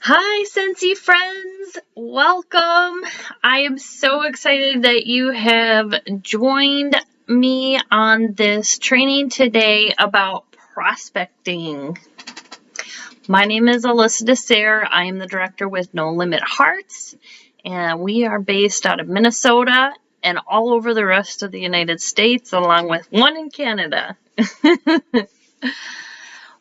Hi, Scetnsy friends! Welcome! I am so excited that you have joined me on this training today about prospecting. My name is Alyssa DeSere. I am the director with No Limit Hearts, and we are based out of Minnesota and all over the rest of the United States, along with one in Canada.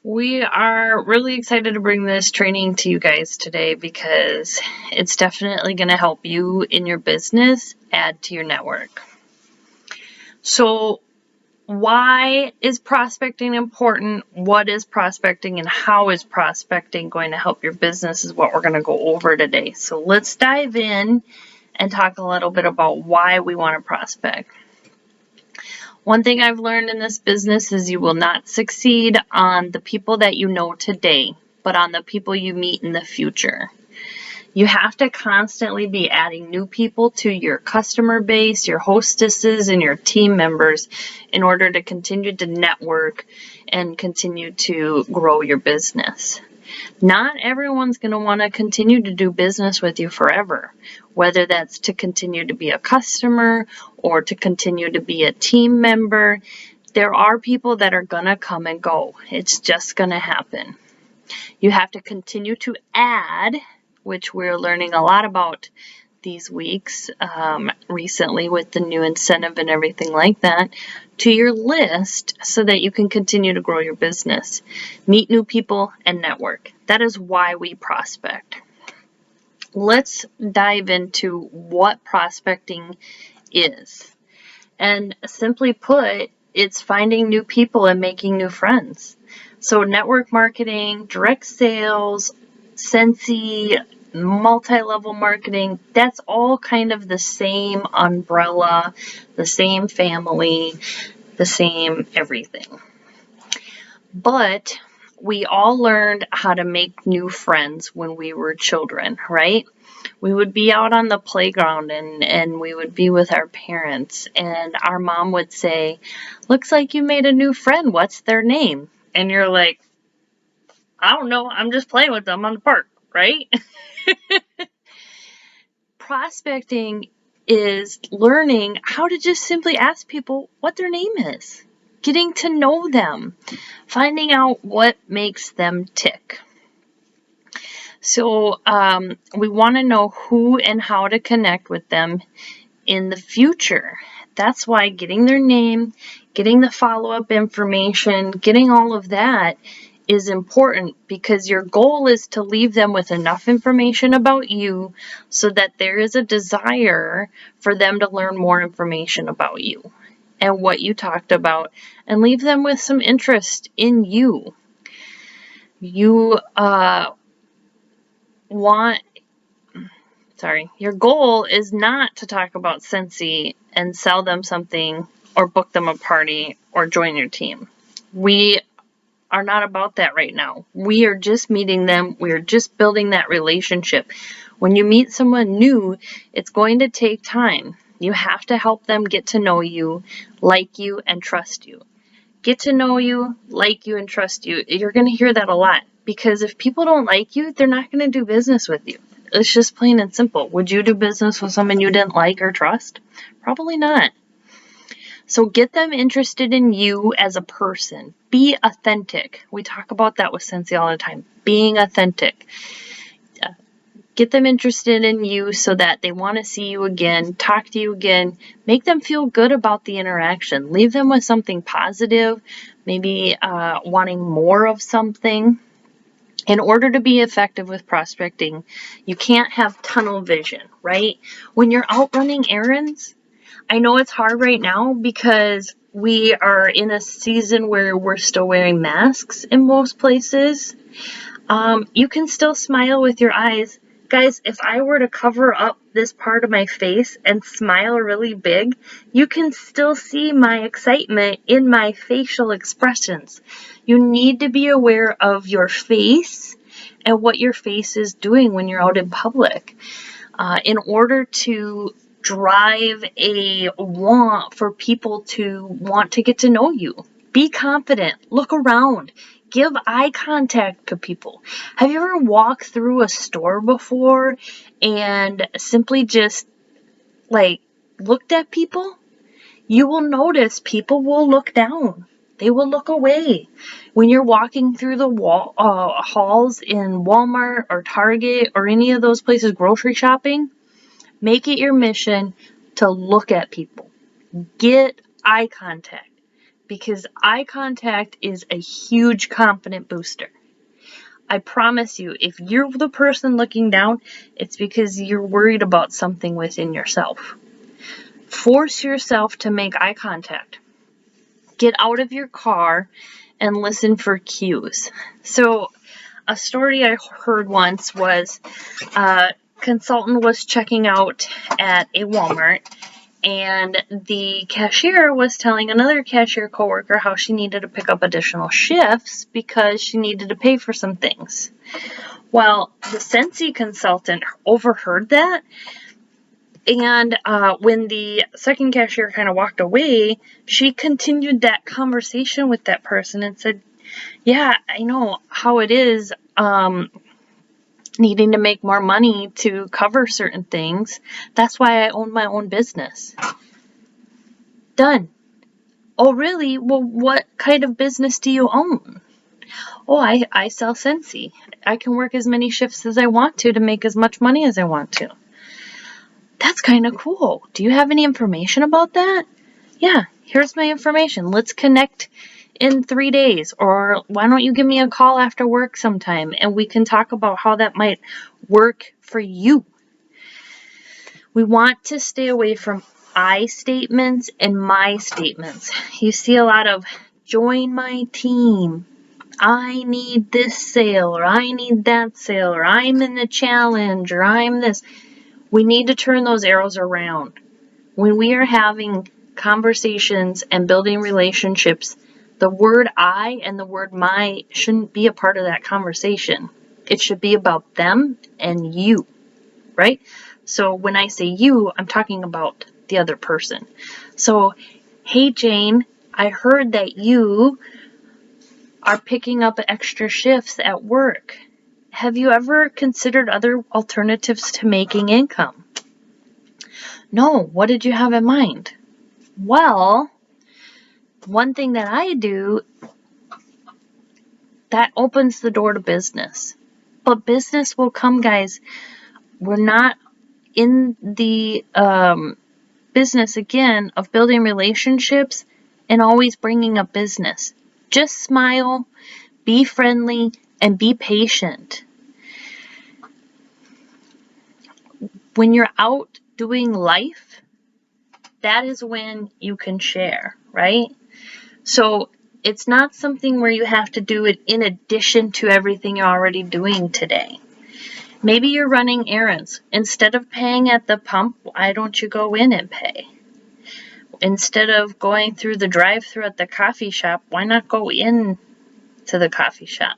We are really excited to bring this training to you guys today because it's definitely going to help you in your business add to your network. So why is prospecting important? What is prospecting and how is prospecting going to help your business is what we're going to go over today. So let's dive in and talk a little bit about why we want to prospect. One thing I've learned in this business is you will not succeed on the people that you know today, but on the people you meet in the future. You have to constantly be adding new people to your customer base, your hostesses, and your team members in order to continue to network and continue to grow your business. Not everyone's going to want to continue to do business with you forever, whether that's to continue to be a customer or to continue to be a team member. There are people that are going to come and go. It's just going to happen. You have to continue to add, which we're learning a lot about these weeks recently with the new incentive and everything like that, to your list so that you can continue to grow your business, meet new people, and network. That is why we prospect. Let's dive into what prospecting is. And simply put, it's finding new people and making new friends. So network marketing, direct sales, Scetnsy, multi-level marketing, that's all kind of the same umbrella, the same family, the same everything. But we all learned how to make new friends when we were children, right? We would be out on the playground and we would be with our parents, and our mom would say, "Looks like you made a new friend. What's their name?" And you're like, "I don't know. I'm just playing with them on the park," right? Prospecting is learning how to just simply ask people what their name is, getting to know them, finding out what makes them tick. So we want to know who and how to connect with them in the future. That's why getting their name, getting the follow-up information, getting all of that is important, because your goal is to leave them with enough information about you so that there is a desire for them to learn more information about you and what you talked about, and leave them with some interest in you. Your goal is not to talk about Scetnsy and sell them something or book them a party or join your team. We are not about that right now. We are just meeting them. We are just building that relationship. When you meet someone new, it's going to take time. You have to help them get to know you, like you, and trust you. Get to know you, like you, and trust you. You're going to hear that a lot, because if people don't like you, they're not going to do business with you. It's just plain and simple. Would you do business with someone you didn't like or trust? Probably not. So get them interested in you as a person. Be authentic. We talk about that with Scetnsy all the time. Being authentic. Get them interested in you so that they want to see you again, talk to you again. Make them feel good about the interaction. Leave them with something positive, maybe wanting more of something. In order to be effective with prospecting, you can't have tunnel vision, right? When you're out running errands, I know it's hard right now because we are in a season where we're still wearing masks in most places. You can still smile with your eyes. Guys, if I were to cover up this part of my face and smile really big, you can still see my excitement in my facial expressions. You need to be aware of your face and what your face is doing when you're out in public in order to drive a want for people to want to get to know you. Be confident. Look around. Give eye contact to people. Have you ever walked through a store before and simply just like looked at people? You will notice people will look down. They will look away. When you're walking through the halls in Walmart or Target or any of those places grocery shopping, make it your mission to look at people. Get eye contact, because eye contact is a huge confidence booster. I promise you, if you're the person looking down, it's because you're worried about something within yourself. Force yourself to make eye contact. Get out of your car and listen for cues. So, a story I heard once was a consultant was checking out at a Walmart, and the cashier was telling another cashier coworker how she needed to pick up additional shifts because she needed to pay for some things. Well, the Scetnsy consultant overheard that, and when the second cashier kind of walked away, she continued that conversation with that person and said, yeah, I know how it is needing to make more money to cover certain things. That's why I own my own business. Done. Oh, really? Well, what kind of business do you own? Oh, I sell Scetnsy. I can work as many shifts as I want to make as much money as I want to. That's kind of cool. Do you have any information about that? Yeah, here's my information. Let's connect in 3 days. Or why don't you give me a call after work sometime and we can talk about how that might work for you. We want to stay away from I statements and my statements. You see a lot of join my team. I need this sale, or I need that sale, or I'm in the challenge, or I'm this. We need to turn those arrows around. When we are having conversations and building relationships, the word I and the word my shouldn't be a part of that conversation. It should be about them and you, right? So when I say you, I'm talking about the other person. So, hey Jane, I heard that you are picking up extra shifts at work. Have you ever considered other alternatives to making income? No, what did you have in mind? Well, one thing that I do, that opens the door to business. But business will come, guys. We're not in the business, again, of building relationships and always bringing up business. Just smile, be friendly, and be patient. When you're out doing life, that is when you can share, right? So it's not something where you have to do it in addition to everything you're already doing today. Maybe you're running errands. Instead of paying at the pump, why don't you go in and pay? Instead of going through the drive-thru at the coffee shop, why not go in to the coffee shop?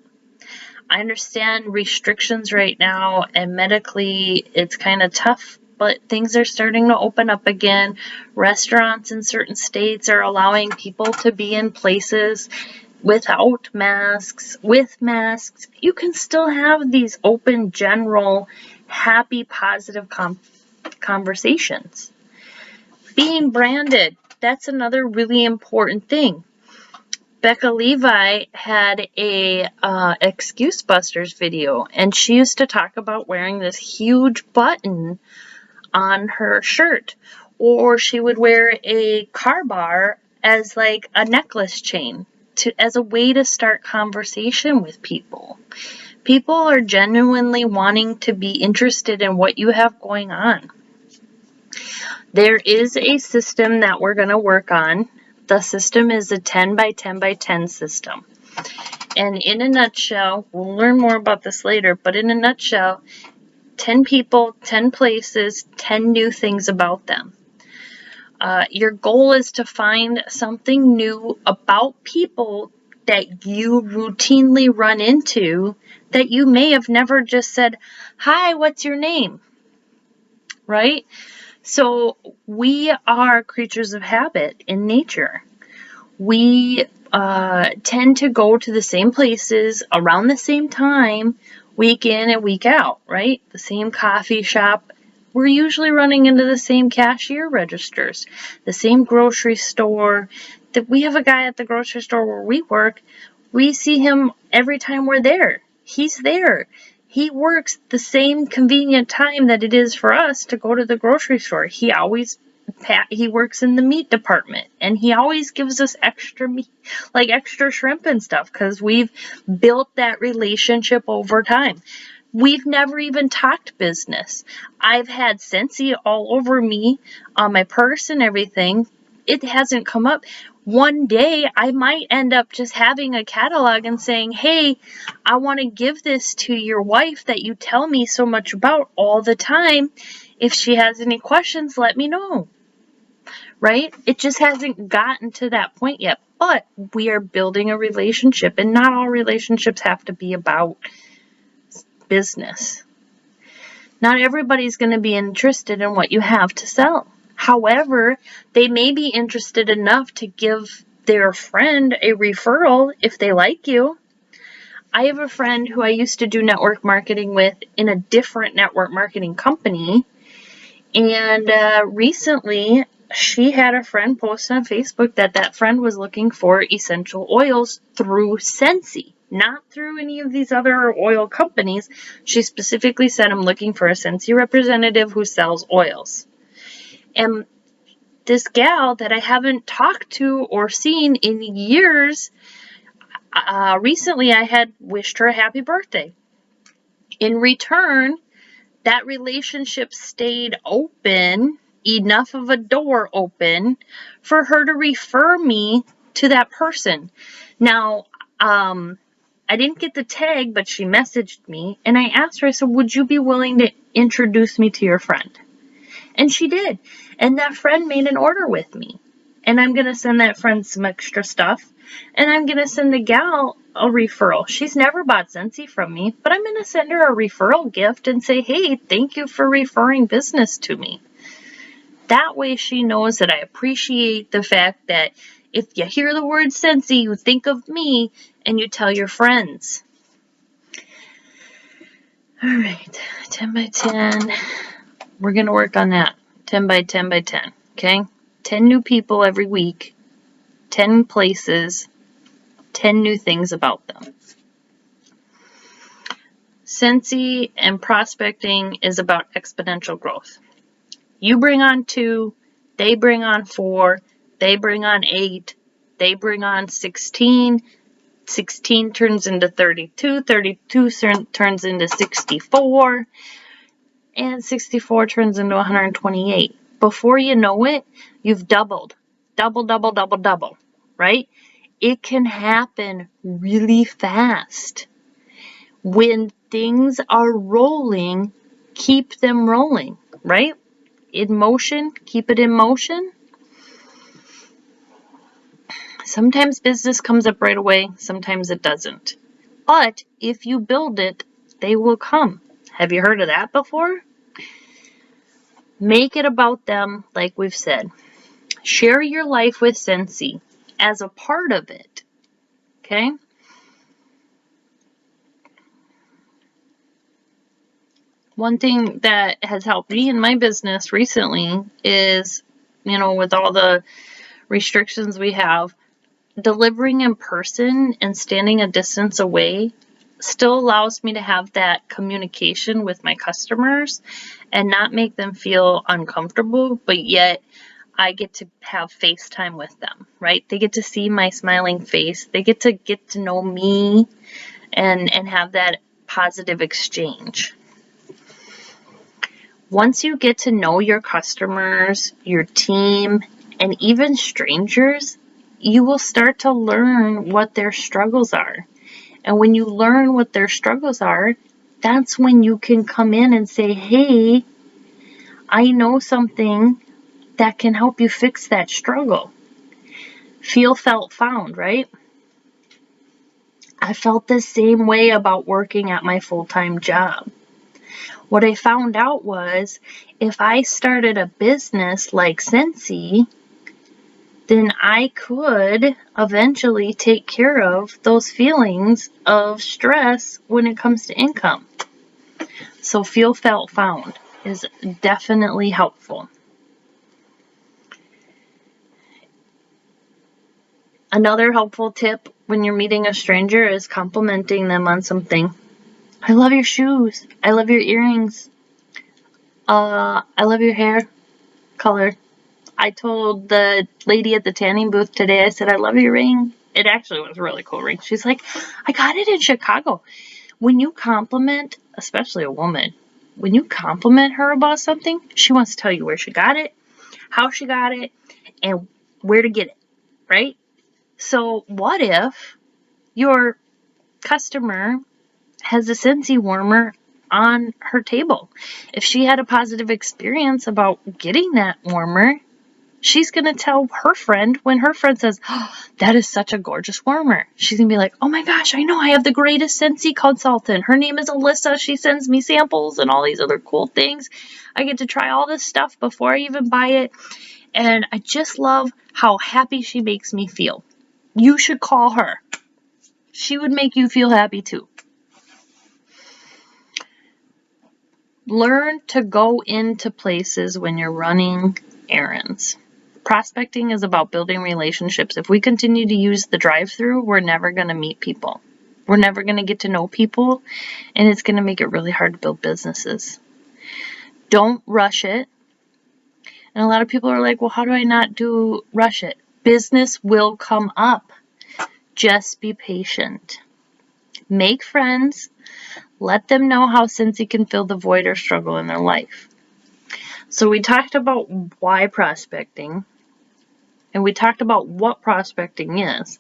I understand restrictions right now, and medically it's kind of tough, but things are starting to open up again. Restaurants in certain states are allowing people to be in places without masks, with masks. You can still have these open, general, happy, positive conversations. Being branded, that's another really important thing. Becca Levi had a Excuse Busters video, and she used to talk about wearing this huge button on her shirt, or she would wear a car bar as like a necklace chain as a way to start conversation with people. People are genuinely wanting to be interested in what you have going on. There is a system that we're going to work on. The system is a 10 by 10 by 10 system. And in a nutshell, we'll learn more about this later, but in a nutshell, 10 people, 10 places, 10 new things about them. Your goal is to find something new about people that you routinely run into that you may have never just said, hi, what's your name? Right? So we are creatures of habit in nature. We tend to go to the same places around the same time, week in and week out, right? The same coffee shop. We're usually running into the same cashier registers, the same grocery store. We have a guy at the grocery store where we work. We see him every time we're there. He's there. He works the same convenient time that it is for us to go to the grocery store. He works in the meat department, and he always gives us extra meat, like extra shrimp and stuff, because we've built that relationship over time. We've never even talked business. I've had Scetnsy all over me on my purse and everything. It hasn't come up. One day I might end up just having a catalog and saying, hey, I want to give this to your wife that you tell me so much about all the time. If she has any questions, let me know. Right? It just hasn't gotten to that point yet, but we are building a relationship, and not all relationships have to be about business. Not everybody's going to be interested in what you have to sell. However, they may be interested enough to give their friend a referral if they like you. I have a friend who I used to do network marketing with in a different network marketing company, and recently she had a friend post on Facebook that friend was looking for essential oils through Scetnsy, not through any of these other oil companies. She specifically said, I'm looking for a Scetnsy representative who sells oils. And this gal that I haven't talked to or seen in years, recently I had wished her a happy birthday. In return, that relationship stayed open, enough of a door open for her to refer me to that person. Now, I didn't get the tag, but she messaged me, and I asked her, I said, would you be willing to introduce me to your friend? And she did. And that friend made an order with me. And I'm going to send that friend some extra stuff. And I'm going to send the gal a referral. She's never bought Scetnsy from me, but I'm going to send her a referral gift and say, hey, thank you for referring business to me. That way she knows that I appreciate the fact that if you hear the word Scetnsy, you think of me and you tell your friends. All right, 10 by 10. We're going to work on that. 10 by 10 by 10, okay? 10 new people every week, 10 places, 10 new things about them. Scetnsy and prospecting is about exponential growth. You bring on 2, they bring on 4, they bring on 8, they bring on 16, 16 turns into 32, 32 turns into 64, and 64 turns into 128. Before you know it, you've doubled. Double, double, double, double, right? It can happen really fast. When things are rolling, keep them rolling, right? In motion, keep it in motion. Sometimes business comes up right away, sometimes it doesn't. But if you build it, they will come. Have you heard of that before? Make it about them, like we've said. Share your life with Scetnsy as a part of it, okay? One thing that has helped me in my business recently is, with all the restrictions we have, delivering in person and standing a distance away still allows me to have that communication with my customers and not make them feel uncomfortable, but yet I get to have FaceTime with them, right? They get to see my smiling face. They get to know me and have that positive exchange. Once you get to know your customers, your team, and even strangers, you will start to learn what their struggles are. And when you learn what their struggles are, that's when you can come in and say, hey, I know something that can help you fix that struggle. Feel, felt, found, right? I felt the same way about working at my full-time job. What I found out was if I started a business like Scetnsy, then I could eventually take care of those feelings of stress when it comes to income. So feel, felt, found is definitely helpful. Another helpful tip when you're meeting a stranger is complimenting them on something. I love your shoes. I love your earrings. I love your hair color. I told the lady at the tanning booth today, I said, I love your ring. It actually was a really cool ring. She's like, I got it in Chicago. When you compliment, especially a woman, when you compliment her about something, she wants to tell you where she got it, how she got it, and where to get it, right? So what if your customer has a Scetnsy warmer on her table? If she had a positive experience about getting that warmer, she's going to tell her friend when her friend says, oh, that is such a gorgeous warmer. She's going to be like, oh my gosh, I know I have the greatest Scetnsy consultant. Her name is Alyssa. She sends me samples and all these other cool things. I get to try all this stuff before I even buy it. And I just love how happy she makes me feel. You should call her. She would make you feel happy too. Learn to go into places when you're running errands. Prospecting is about building relationships. If we continue to use the drive-through, we're never going to meet people. We're never going to get to know people, and it's going to make it really hard to build businesses. Don't rush it. And a lot of people are like, well, how do I not rush it? Business will come up. Just be patient. Make friends. Let them know how Scetnsy can fill the void or struggle in their life. So we talked about why prospecting, and we talked about what prospecting is.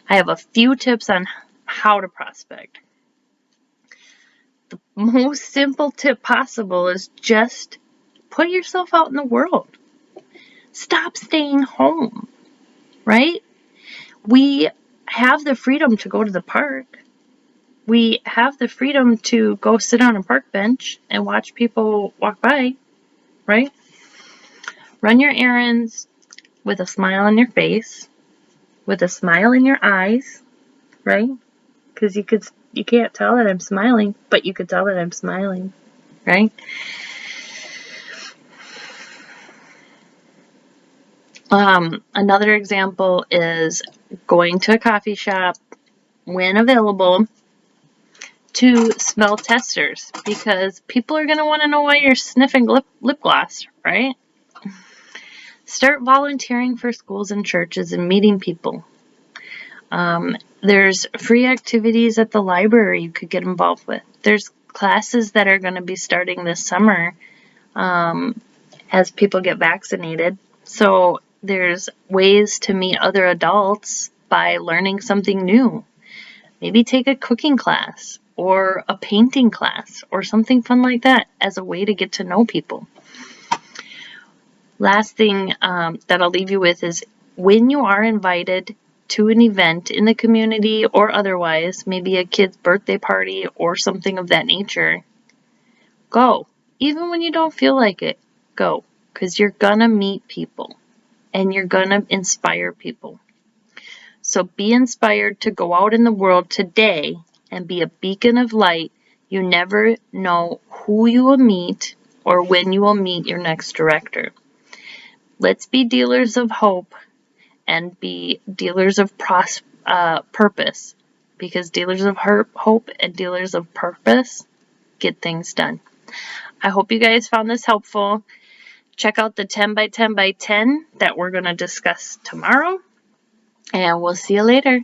I have a few tips on how to prospect. The most simple tip possible is just put yourself out in the world. Stop staying home, right? We have the freedom to go to the park. We have the freedom to go sit on a park bench and watch people walk by, right? Run your errands with a smile on your face, with a smile in your eyes, right? Because you can't tell that I'm smiling, but you could tell that I'm smiling, right? Another example is going to a coffee shop when available to smell testers, because people are going to want to know why you're sniffing lip gloss, right? Start volunteering for schools and churches and meeting people. There's free activities at the library you could get involved with. There's classes that are going to be starting this summer as people get vaccinated. So there's ways to meet other adults by learning something new. Maybe take a cooking class or a painting class or something fun like that as a way to get to know people. Last thing that I'll leave you with is when you are invited to an event in the community or otherwise, maybe a kid's birthday party or something of that nature, go. Even when you don't feel like it, go. Because you're going to meet people and you're going to inspire people. So be inspired to go out in the world today and be a beacon of light. You never know who you will meet or when you will meet your next director. Let's be dealers of hope and be dealers of purpose, because dealers of hope and dealers of purpose get things done. I hope you guys found this helpful. Check out the 10 by 10 by 10 that we're going to discuss tomorrow, and we'll see you later.